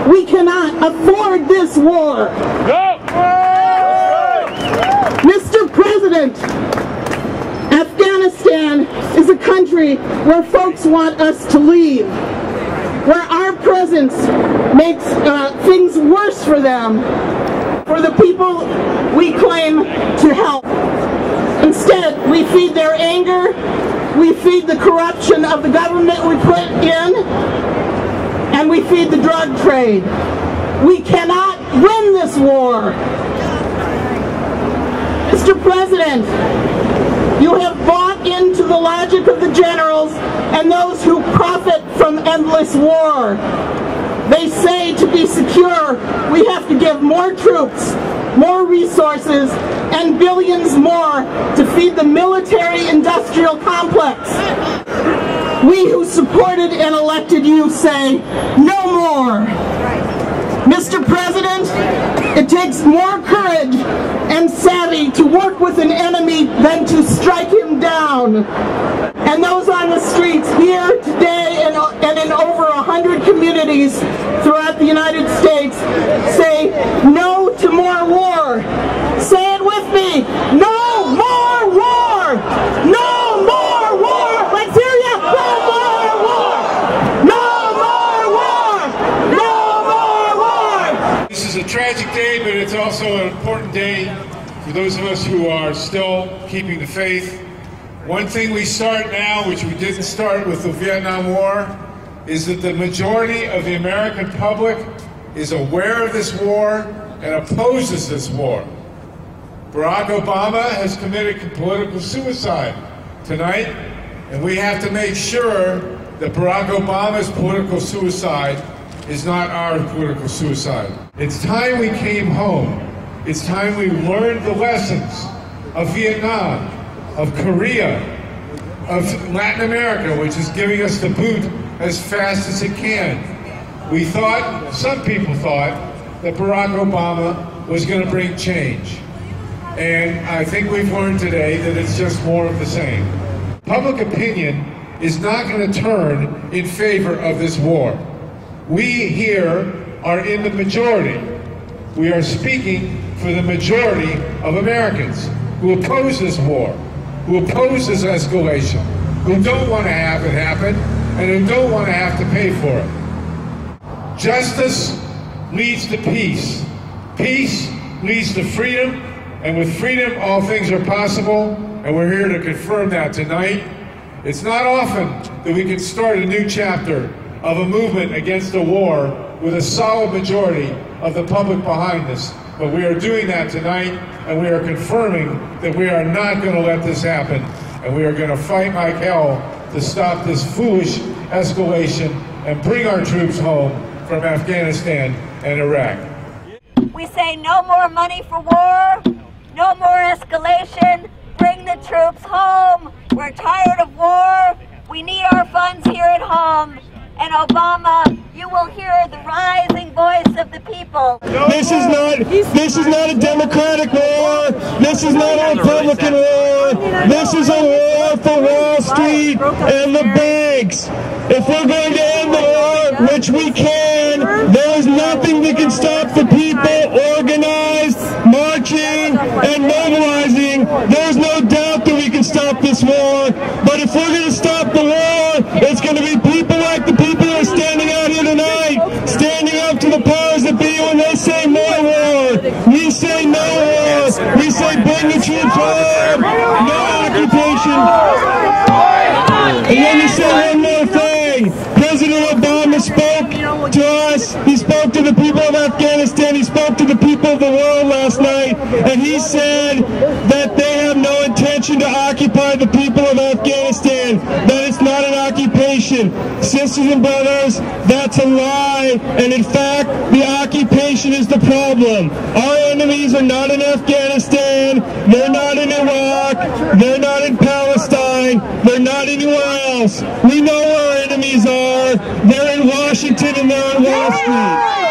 We cannot afford this war. Mr. President, Afghanistan is a country where folks want us to leave, where our presence makes things worse for them, for the people we claim to help. Instead, we feed their anger, we feed the corruption of the government we put in, and we feed the drug trade. We cannot win this war. Mr. President, you have bought into the logic of the generals and those who profit from endless war. They say to be secure, we have to give more troops, more resources, and billions more to feed the military-industrial complex. We who supported and elected you say, no more. Mr. President, it takes more courage and savvy to work with an enemy than to strike him down. And those on the streets here today and in over 100 communities throughout the United States say no to more war. Say it with me. No more war! No more war! Let's hear you! No more war! No more war! No more war! This is a tragic day, but it's also an important day for those of us who are still keeping the faith. One thing we start now, which we didn't start with the Vietnam War, is that the majority of the American public is aware of this war and opposes this war. Barack Obama has committed political suicide tonight, and we have to make sure that Barack Obama's political suicide is not our political suicide. It's time we came home. It's time we learned the lessons of Vietnam, of Korea, of Latin America, which is giving us the boot as fast as it can. We thought, some people thought, that Barack Obama was going to bring change. And I think we've learned today that it's just more of the same. Public opinion is not going to turn in favor of this war. We here are in the majority. We are speaking for the majority of Americans who oppose this war, who oppose this escalation, who don't want to have it happen, and who don't want to have to pay for it. Justice leads to peace. Peace leads to freedom, and with freedom all things are possible, and we're here to confirm that tonight. It's not often that we can start a new chapter of a movement against a war with a solid majority of the public behind us, but we are doing that tonight, and we are confirming that we are not going to let this happen, and we are going to fight like hell to stop this foolish escalation and bring our troops home from Afghanistan and Iraq. We say no more money for war, no more escalation, bring the troops home. We're tired of war, we need our funds here at home. And Obama, you will hear the rising voice of the people. This is not a Democratic war. This is not a Republican war. This is a war for Wall Street and the banks. If we're going to end the war, which we can, there is nothing that can stop the people organized, marching, and mobilizing. There's no doubt that we can stop this war. But if we're going to stop the war, it's going to be people like the people who are standing out here tonight, standing up to the powers that be when they say more war. We say no war. We say bring the troops home. No occupation. And let me say one more thing. President Obama spoke to us. He spoke to the people of Afghanistan. He spoke to the people of the world last night. And he said that they have no intention to occupy the people of Afghanistan. That it's not an occupation. Sisters and brothers, that's a lie. And in fact, the occupation is the problem. Our enemies are not in Afghanistan. They're not in Iraq. They're not in Palestine. They're not anywhere else. We know where our enemies are. They're in Washington and they're in Wall Street.